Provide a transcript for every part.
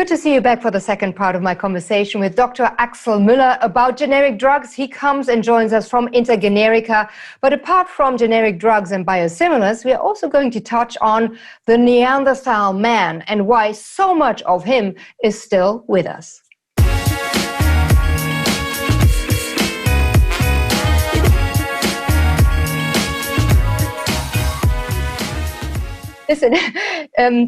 Good to see you back for the second part of my conversation with Dr. Axel Müller about generic drugs. He comes and joins us from Intergenerika. But apart from generic drugs and biosimilars, we are also going to touch on the Neanderthal man and why so much of him is still with us. Listen,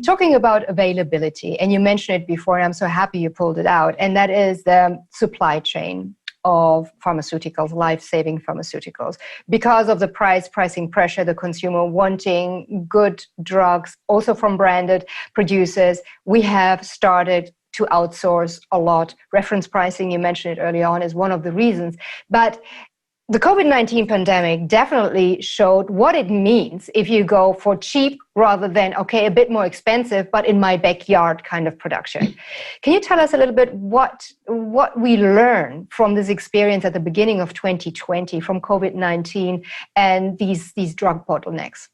talking about availability, and you mentioned it before, and I'm so happy you pulled it out, and that is the supply chain of pharmaceuticals, life-saving pharmaceuticals. Because of the pricing pressure, the consumer wanting good drugs, also from branded producers, we have started to outsource a lot. Reference pricing, you mentioned it early on, is one of the reasons. But the COVID-19 pandemic definitely showed what it means if you go for cheap rather than, okay, a bit more expensive, but in my backyard kind of production. Can you tell us a little bit what we learned from this experience at the beginning of 2020 from COVID-19 and these drug bottlenecks?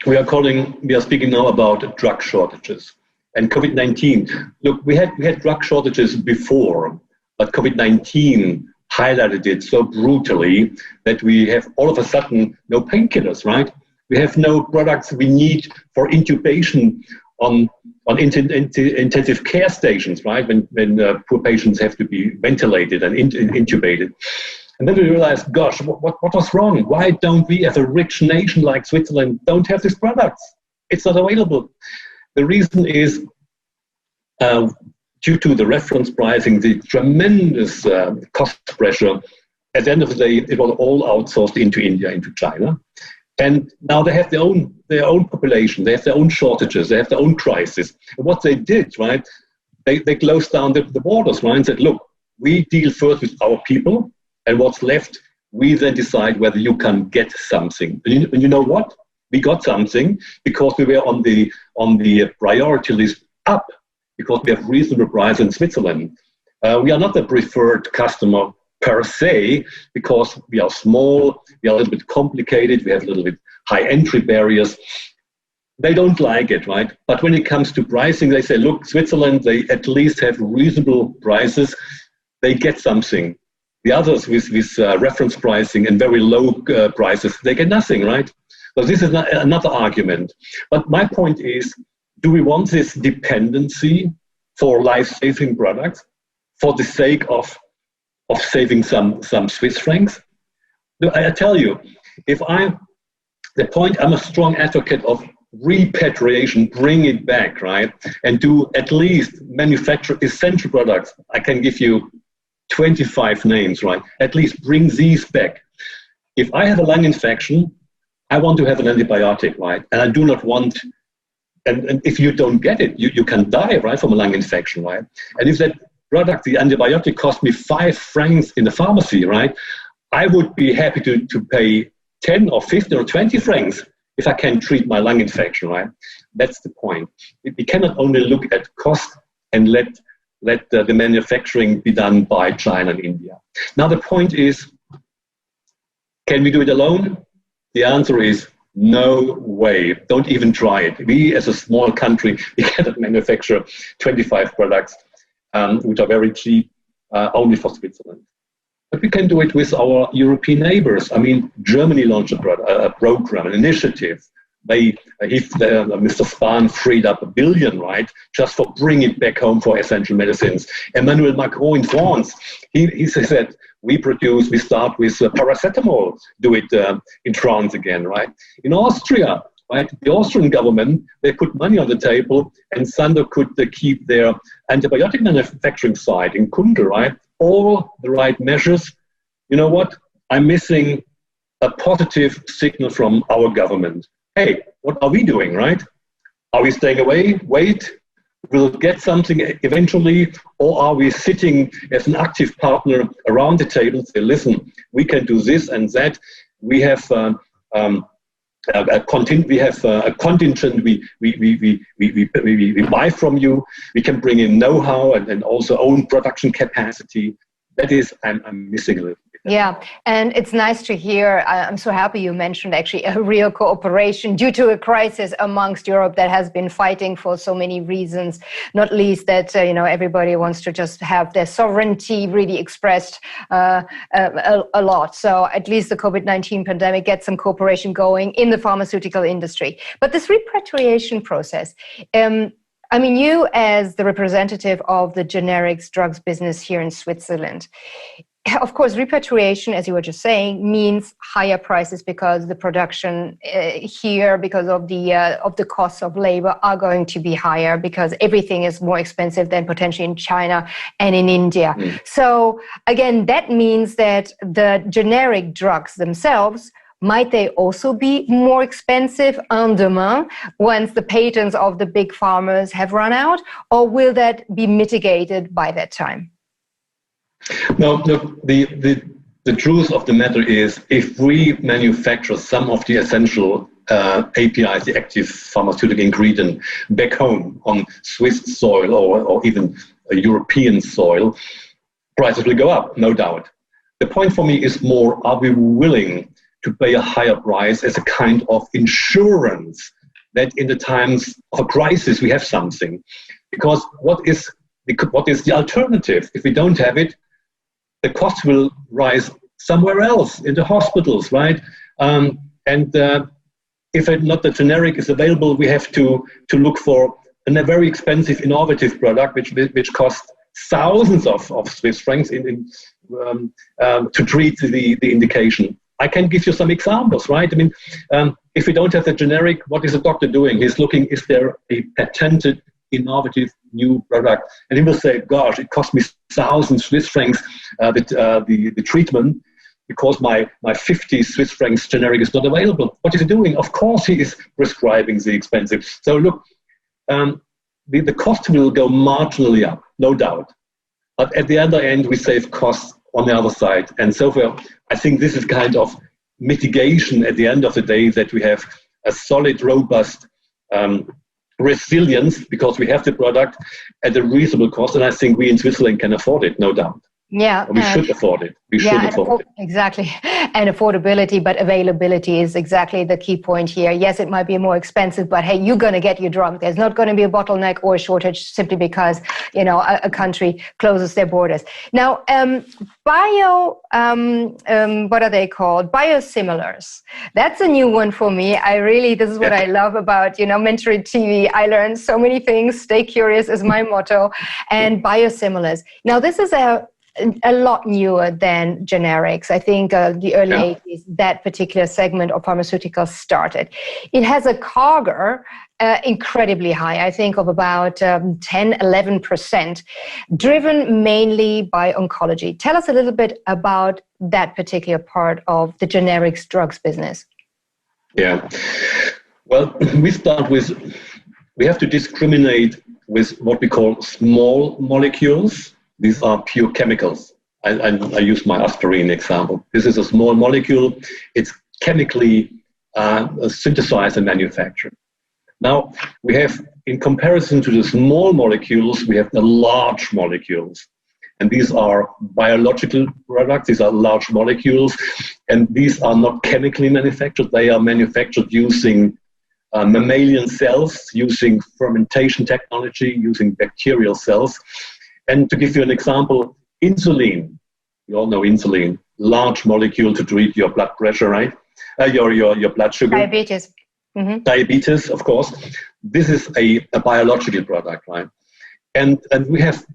We are speaking now about drug shortages and COVID-19. Look, we had drug shortages before, but COVID-19 highlighted it so brutally that we have all of a sudden no painkillers, right? We have no products we need for intubation on intensive care stations, right? When poor patients have to be ventilated and intubated. And then we realized, gosh, what was wrong? Why don't we, as a rich nation like Switzerland, don't have these products? It's not available. The reason is due to the reference pricing, the tremendous cost pressure. At the end of the day, it was all outsourced into India, into China. And now they have their own population, they have their own shortages, they have their own crisis. And what they did, right, they closed down the borders, right, and said, look, we deal first with our people, and what's left, we then decide whether you can get something. And you know what? We got something because we were on the priority list up, because we have reasonable price in Switzerland. We are not the preferred customer per se, because we are small, we are a little bit complicated, we have a little bit high entry barriers. They don't like it, right? But when it comes to pricing, they say, look, Switzerland, they at least have reasonable prices, they get something. The others with reference pricing and very low prices, they get nothing, right? So this is another argument. But my point is, do we want this dependency for life-saving products for the sake of saving some Swiss francs? I tell you, I'm a strong advocate of repatriation, bring it back, right? And do at least manufacture essential products. I can give you 25 names, right? At least bring these back. If I have a lung infection, I want to have an antibiotic, right? And I do not want... And if you don't get it, you can die, right, from a lung infection, right? And if that product, the antibiotic, cost me 5 francs in the pharmacy, right, I would be happy to pay 10 or 15 or 20 francs if I can treat my lung infection, right? That's the point. We cannot only look at cost and let the manufacturing be done by China and India. Now the point is, can we do it alone? The answer is no way. Don't even try it. We, as a small country, we cannot manufacture 25 products, which are very cheap, only for Switzerland. But we can do it with our European neighbors. I mean, Germany launched a program, an initiative. Mr. Spahn freed up $1 billion, right, just for bringing it back home for essential medicines. Emmanuel Macron in France, he said, we start with paracetamol, do it in France again, right? In Austria, right, the Austrian government, they put money on the table, and Sandoz could keep their antibiotic manufacturing site in Kundl, right? All the right measures. You know what? I'm missing a positive signal from our government. Hey, what are we doing, right? Are we staying away? Wait, we'll get something eventually, or are we sitting as an active partner around the table and say, listen, we can do this and that. We have a contingent we buy from you. We can bring in know-how and also own production capacity. That is, I'm missing a little bit. Yeah, and it's nice to hear. I'm so happy you mentioned actually a real cooperation due to a crisis amongst Europe that has been fighting for so many reasons, not least that, everybody wants to just have their sovereignty really expressed a lot. So at least the COVID-19 pandemic gets some cooperation going in the pharmaceutical industry. But this repatriation process, you as the representative of the generics drugs business here in Switzerland, of course, repatriation, as you were just saying, means higher prices because the production here, because of the costs of labor, are going to be higher because everything is more expensive than potentially in China and in India. So again, that means that the generic drugs themselves, might they also be more expensive en demain once the patents of the big pharmas have run out, or will that be mitigated by that time? No, look, the truth of the matter is, if we manufacture some of the essential APIs, the active pharmaceutical ingredient, back home on Swiss soil or even a European soil, prices will go up, no doubt. The point for me is more, are we willing to pay a higher price as a kind of insurance that in the times of a crisis we have something? Because what is the alternative? If we don't have it, the costs will rise somewhere else in the hospitals, right? If not the generic is available, we have to look for a very expensive, innovative product, which costs thousands of Swiss francs to treat the indication. I can give you some examples, right? If we don't have the generic, what is the doctor doing? He's looking, is there a patented, innovative new product? And he will say, gosh, it cost me thousands Swiss francs, the treatment, because my 50 Swiss francs generic is not available. What is he doing? Of course he is prescribing the expensive. So look, the cost will go marginally up, no doubt. But at the other end, we save costs on the other side. And so far, I think this is kind of mitigation at the end of the day, that we have a solid, robust resilience because we have the product at a reasonable cost. And I think we in Switzerland can afford it, no doubt. Yeah, we should afford it. We should afford it. Exactly. And affordability, but availability is exactly the key point here. Yes, it might be more expensive, but hey, you're going to get your drug. There's not going to be a bottleneck or a shortage simply because, a country closes their borders. Now, what are they called? Biosimilars. That's a new one for me. This is what I love about, Mentoring TV. I learned so many things. Stay curious is my motto. And biosimilars. Now, this is a lot newer than generics. I think the early 80s, that particular segment of pharmaceuticals started. It has a CAGR incredibly high, I think of about 10-11%, driven mainly by oncology. Tell us a little bit about that particular part of the generics drugs business. Yeah. Well, we have to discriminate with what we call small molecules. These are pure chemicals. I use my aspirin example. This is a small molecule. It's chemically synthesized and manufactured. Now, we have, in comparison to the small molecules, we have the large molecules. And these are biological products. These are large molecules. And these are not chemically manufactured. They are manufactured using mammalian cells, using fermentation technology, using bacterial cells. And to give you an example, insulin, you all know insulin, large molecule to treat your blood pressure, right? Your blood sugar. Diabetes. Mm-hmm. Diabetes, of course. This is a biological product, right? And we have,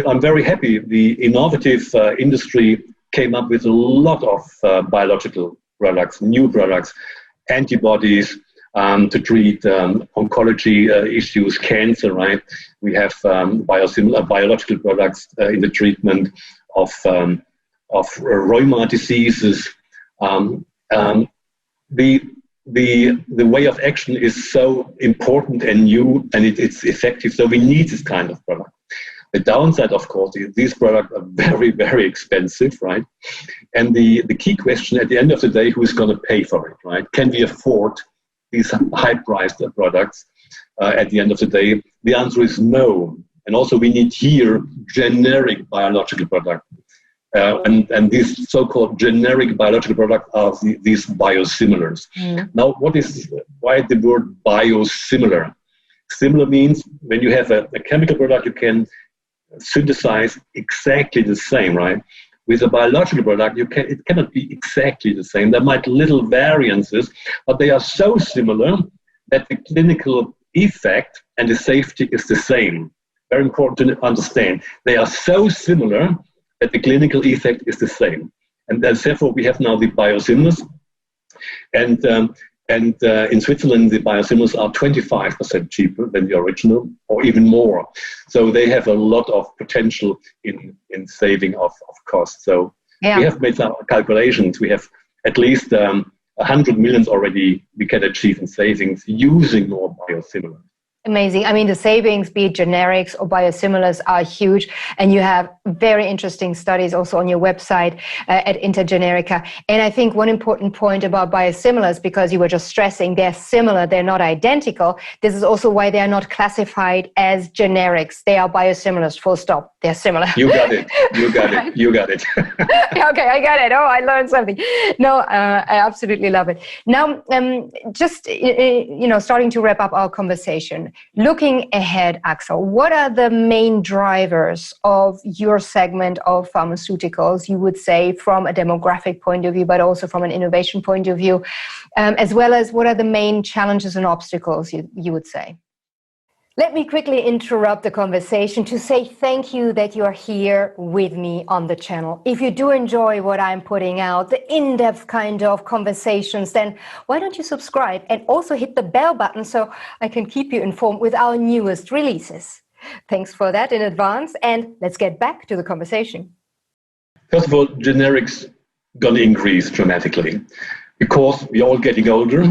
I'm very happy, the innovative industry came up with a lot of biological products, new products, antibodies, to treat oncology issues, cancer, right? We have biological products in the treatment of rheuma diseases. The way of action is so important and new, and it's effective, so we need this kind of product. The downside, of course, is these products are very, very expensive, right? And the key question at the end of the day, who is going to pay for it, right? Can we afford these high-priced products at the end of the day? The answer is no. And also we need here generic biological product. and these so-called generic biological products are these biosimilars. Now, why the word biosimilar? Similar means when you have a chemical product, you can synthesize exactly the same, right? With a biological product, it cannot be exactly the same. There might be little variances, but they are so similar that the clinical effect and the safety is the same. Very important to understand. They are so similar that the clinical effect is the same. And therefore, we have now the biosimilars. And in Switzerland, the biosimilars are 25% cheaper than the original, or even more. So they have a lot of potential in saving of costs. So we have made some calculations. We have at least 100 million already we can achieve in savings using more biosimilars. Amazing. I mean, the savings, be it generics or biosimilars, are huge. And you have very interesting studies also on your website at Intergenerika. And I think one important point about biosimilars, because you were just stressing they're similar, they're not identical. This is also why they are not classified as generics. They are biosimilars, full stop. They're similar. You got it. You got it. You got it. Okay, I got it. Oh, I learned something. No, I absolutely love it. Now, just, starting to wrap up our conversation. Looking ahead, Axel, what are the main drivers of your segment of pharmaceuticals, you would say, from a demographic point of view, but also from an innovation point of view, as well as what are the main challenges and obstacles, you would say? Let me quickly interrupt the conversation to say thank you that you are here with me on the channel. If you do enjoy what I'm putting out, the in-depth kind of conversations, then why don't you subscribe and also hit the bell button so I can keep you informed with our newest releases. Thanks for that in advance, and let's get back to the conversation. First of all, generics going to increase dramatically because we're all getting older.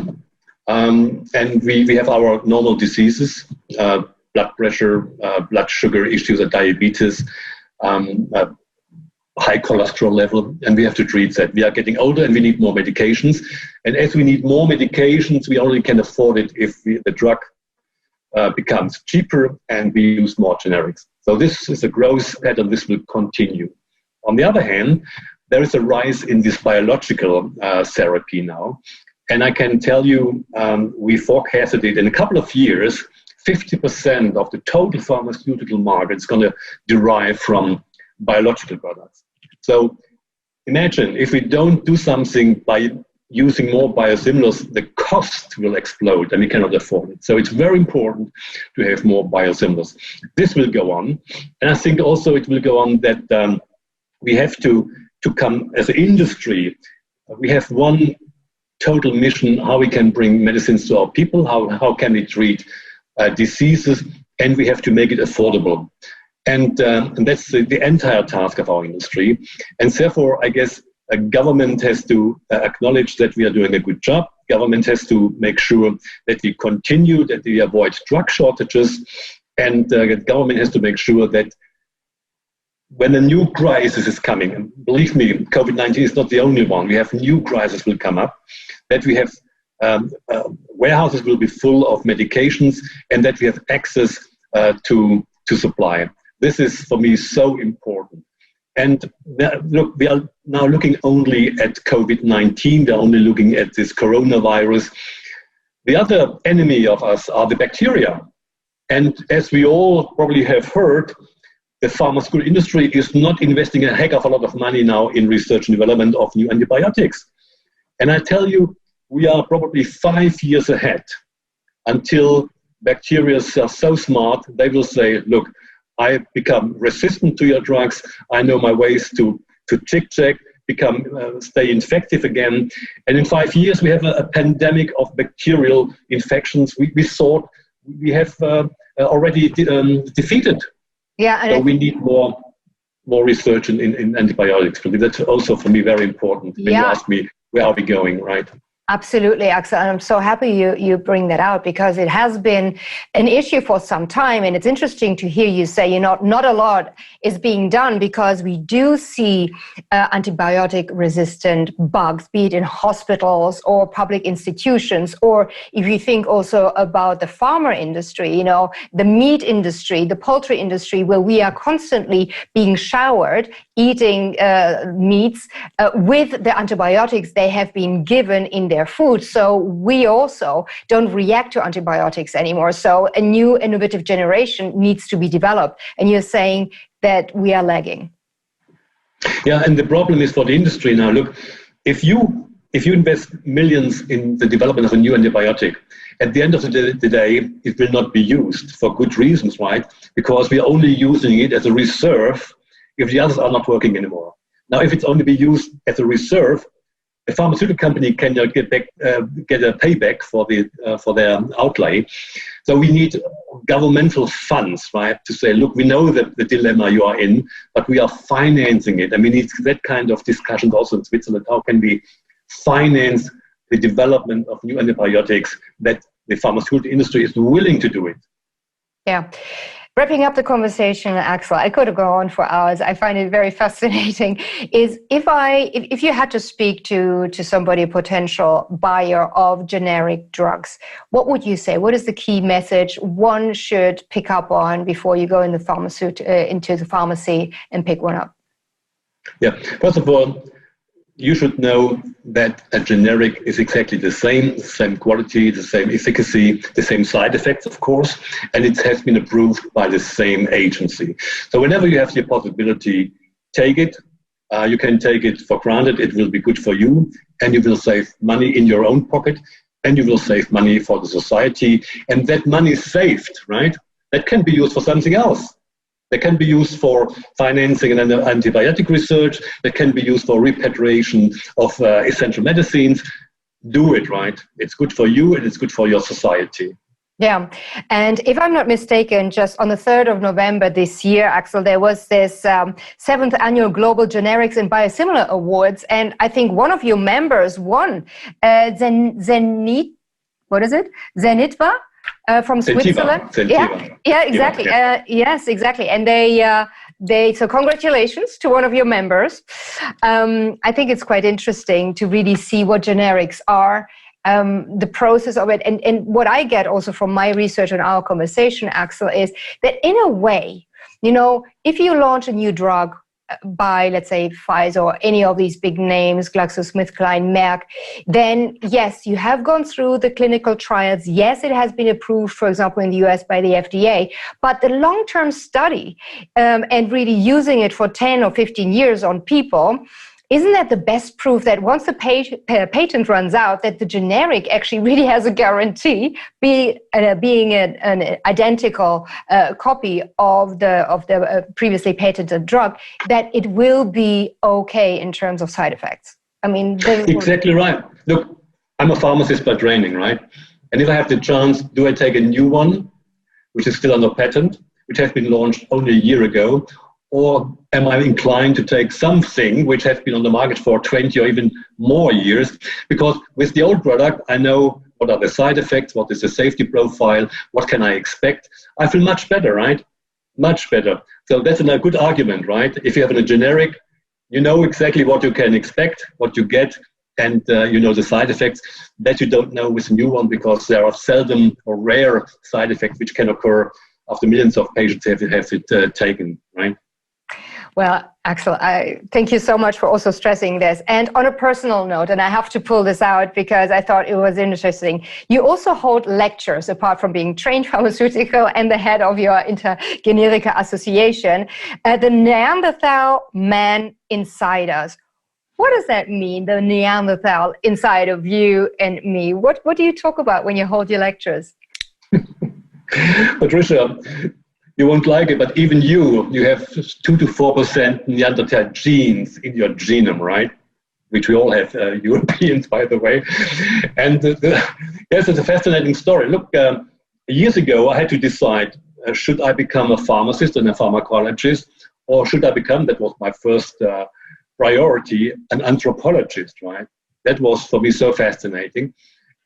And we have our normal diseases, blood pressure, blood sugar issues, diabetes, high cholesterol level, and we have to treat that. We are getting older and we need more medications. And as we need more medications, we only can afford it if the drug becomes cheaper and we use more generics. So this is a growth pattern. This will continue. On the other hand, there is a rise in this biological therapy now. And I can tell you, we forecasted it in a couple of years, 50% of the total pharmaceutical market is going to derive from biological products. So imagine if we don't do something by using more biosimilars, the cost will explode and we cannot afford it. So it's very important to have more biosimilars. This will go on. And I think also it will go on that we have to come as an industry. We have one total mission, how we can bring medicines to our people, how can we treat diseases, and we have to make it affordable. And that's the entire task of our industry. And therefore, I guess a government has to acknowledge that we are doing a good job. Government has to make sure that we continue, that we avoid drug shortages. And government has to make sure that when a new crisis is coming, and believe me, COVID-19 is not the only one. We have new crises will come up, that we have warehouses will be full of medications and that we have access to supply. This is, for me, so important. And look, we are now looking only at COVID-19. We're only looking at this coronavirus. The other enemy of us are the bacteria. And as we all probably have heard, the pharmaceutical industry is not investing a heck of a lot of money now in research and development of new antibiotics. And I tell you, we are probably 5 years ahead until bacteria are so smart, they will say, look, I become resistant to your drugs. I know my ways to check, stay infective again. And in 5 years, we have a pandemic of bacterial infections. We thought we have already defeated. Yeah, and so we need more research in antibiotics. That's also for me very important when you ask me where are we going, right? Absolutely, Axel. And I'm so happy you bring that out, because it has been an issue for some time. And it's interesting to hear you say, not a lot is being done, because we do see antibiotic resistant bugs, be it in hospitals or public institutions, or if you think also about the pharma industry, the meat industry, the poultry industry, where we are constantly being showered, eating meats with the antibiotics they have been given in their food. So we also don't react to antibiotics anymore. So a new innovative generation needs to be developed. And you're saying that we are lagging. Yeah, and the problem is for the industry now. Look, if you invest millions in the development of a new antibiotic, at the end of the day, it will not be used for good reasons, right? Because we're only using it as a reserve if the others are not working anymore. Now, if it's only be used as a reserve, a pharmaceutical company cannot get a payback for their outlay. So we need governmental funds, right, to say, look, we know the dilemma you are in, but we are financing it. I mean, it's that kind of discussion also in Switzerland. How can we finance the development of new antibiotics that the pharmaceutical industry is willing to do it? Yeah. Wrapping up the conversation, Axel, I could go on for hours. I find it very fascinating. Is if you had to speak to somebody, a potential buyer of generic drugs, what would you say? What is the key message one should pick up on before you go into the pharmacy and pick one up? Yeah, first of all, you should know that a generic is exactly the same quality, the same efficacy, the same side effects, of course, and it has been approved by the same agency. So whenever you have the possibility, take it. You can take it for granted. It will be good for you, and you will save money in your own pocket, and you will save money for the society. And that money saved, right, that can be used for something else. They can be used for financing and antibiotic research. They can be used for repatriation of essential medicines. Do it, right? It's good for you and it's good for your society. Yeah. And if I'm not mistaken, just on the 3rd of November this year, Axel, there was this 7th annual Global Generics and Biosimilar Awards. And I think one of your members won Zenitva? From Switzerland. Zentiva. Yeah, exactly. Yeah. Yes, exactly. And so congratulations to one of your members. I think it's quite interesting to really see what generics are, the process of it. And what I get also from my research and our conversation, Axel, is that in a way, if you launch a new drug by, let's say, Pfizer or any of these big names, GlaxoSmithKline, Merck, then yes, you have gone through the clinical trials. Yes, it has been approved, for example, in the US by the FDA, but the long-term study and really using it for 10 or 15 years on people, isn't that the best proof that once the patent runs out, that the generic actually really has a guarantee, being an identical copy of the previously patented drug, that it will be okay in terms of side effects? I mean, exactly right. Look, I'm a pharmacist by training, right? And if I have the chance, do I take a new one, which is still under patent, which has been launched only a year ago? Or am I inclined to take something which has been on the market for 20 or even more years? Because with the old product, I know what are the side effects, what is the safety profile, what can I expect. I feel much better, right? Much better. So that's a good argument, right? If you have a generic, you know exactly what you can expect, what you get, and you know the side effects that you don't know with a new one, because there are seldom or rare side effects which can occur after millions of patients have it taken, right? Well, Axel, I thank you so much for also stressing this. And on a personal note, and I have to pull this out because I thought it was interesting, you also hold lectures apart from being trained pharmaceutical and the head of your Intergenerika association, the Neanderthal man inside us. What does that mean, the Neanderthal inside of you and me? What do you talk about when you hold your lectures? Patricia, you won't like it, but even you have 2 to 4% Neanderthal genes in your genome, right? Which we all have, Europeans, by the way. And yes, it's a fascinating story. Look, years ago, I had to decide, should I become a pharmacist and a pharmacologist, or should I become, that was my first priority, an anthropologist, right? That was for me so fascinating.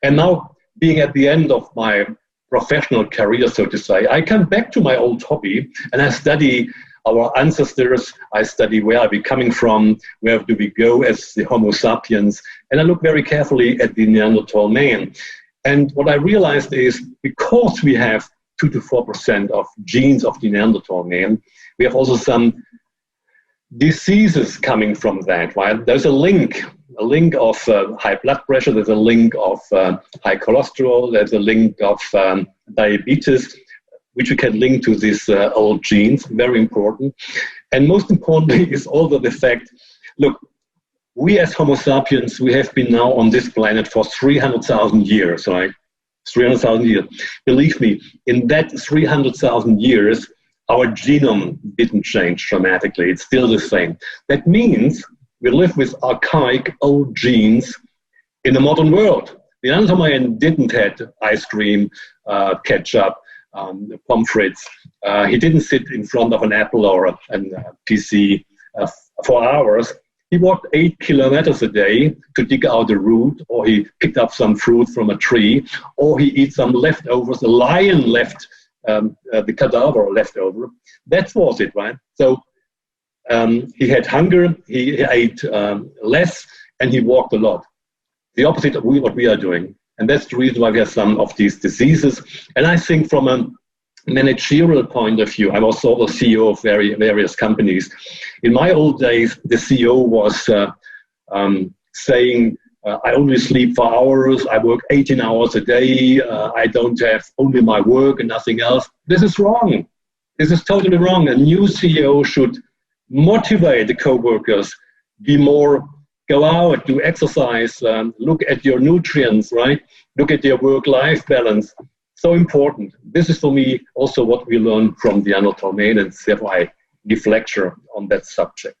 And now, being at the end of my professional career, so to say, I come back to my old hobby and I study our ancestors. I study where are we coming from, where do we go as the Homo sapiens, and I look very carefully at the Neanderthal man. And what I realized is, because we have 2 to 4% of genes of the Neanderthal man, we have also some diseases coming from that, right? There's a link of high blood pressure, there's a link of high cholesterol, there's a link of diabetes, which we can link to these old genes, very important. And most importantly is also the fact, look, we as Homo sapiens, we have been now on this planet for 300,000 years, right? 300,000 years. Believe me, in that 300,000 years, our genome didn't change dramatically. It's still the same. That means we live with archaic old genes in the modern world. The Neanderthal man didn't have ice cream, ketchup, pommes frites. He didn't sit in front of an Apple or a PC for hours. He walked 8 kilometers a day to dig out a root, or he picked up some fruit from a tree, or he eats some leftovers. The lion left the cadaver left over. That was it, right? So he had hunger, he ate less, and he walked a lot. The opposite of what we are doing. And that's the reason why we have some of these diseases. And I think from a managerial point of view, I was also CEO of various companies. In my old days, the CEO was saying, I only sleep 4 hours, I work 18 hours a day, I don't have only my work and nothing else. This is wrong. This is totally wrong. A new CEO should motivate the co-workers, be more, go out, do exercise, look at your nutrients, right? Look at your work-life balance. So important. This is for me also what we learn from the Neanderthal man, and therefore I give lecture on that subject.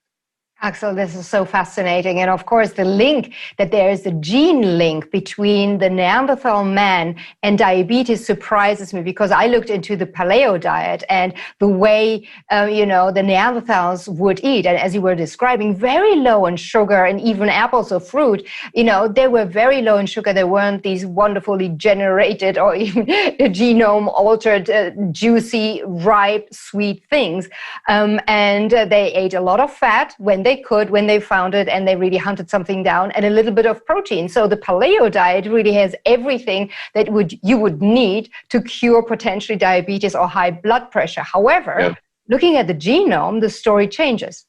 Axel, this is so fascinating. And of course, the link that there is a gene link between the Neanderthal man and diabetes surprises me, because I looked into the paleo diet and the way, the Neanderthals would eat. And as you were describing, very low in sugar, and even apples or fruit, they were very low in sugar. There weren't these wonderfully generated or even genome altered, juicy, ripe, sweet things. And they ate a lot of fat when they could, when they found it, and they really hunted something down, and a little bit of protein. So the paleo diet really has everything that you would need to cure potentially diabetes or high blood pressure. However, looking at the genome, the story changes.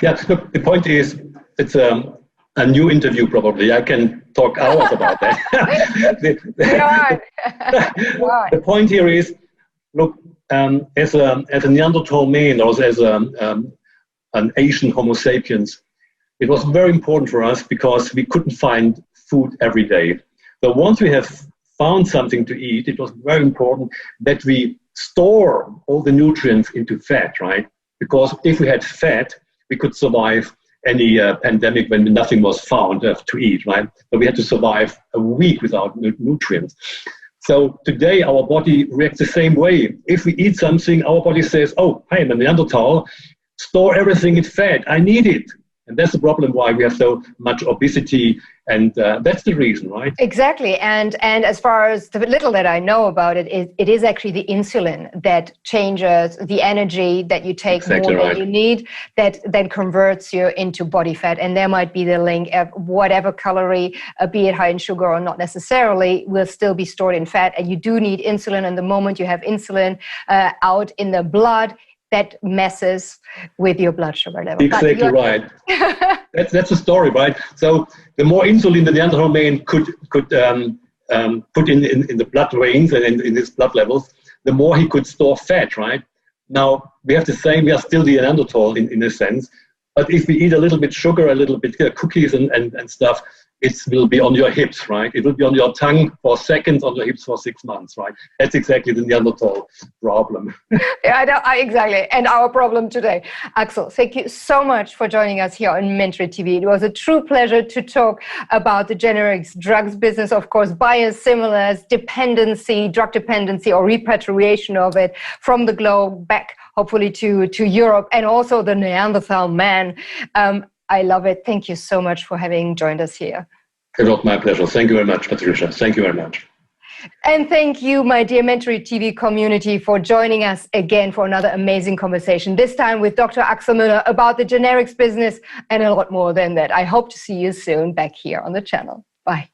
Yeah, look, the point is, it's a new interview probably. I can talk hours about that. The point here is, look, as a Neanderthal man, or as an Asian Homo sapiens, it was very important for us because we couldn't find food every day. So once we have found something to eat, it was very important that we store all the nutrients into fat, right? Because if we had fat, we could survive any pandemic when nothing was found to eat, right? But we had to survive a week without nutrients. So today our body reacts the same way. If we eat something, our body says, oh, hey, I'm a Neanderthal, store everything in fat, I need it. And that's the problem why we have so much obesity, and that's the reason, right? Exactly. And as far as the little that I know about it, it is actually the insulin that changes the energy that you take more than you need, that then converts you into body fat. And there might be the link of whatever calorie, be it high in sugar or not necessarily, will still be stored in fat. And you do need insulin. And the moment you have insulin out in the blood, that messes with your blood sugar level. Exactly right. That's the story, right? So the more insulin the Neanderthal man could put in the blood veins and in his blood levels, the more he could store fat, right? Now, we have the same, we are still the Neanderthal in a sense, but if we eat a little bit sugar, a little bit cookies and stuff, it will be on your hips, right? It will be on your tongue for seconds, on your hips for 6 months, right? That's exactly the Neanderthal problem. Exactly. And our problem today. Axel, thank you so much for joining us here on Mentoring TV. It was a true pleasure to talk about the generics drugs business, of course, biosimilars, dependency, drug dependency, or repatriation of it from the globe back, hopefully, to Europe, and also the Neanderthal man. I love it. Thank you so much for having joined us here. It was my pleasure. Thank you very much, Patricia. Thank you very much. And thank you, my dear Mentory TV community, for joining us again for another amazing conversation, this time with Dr. Axel Müller about the generics business and a lot more than that. I hope to see you soon back here on the channel. Bye.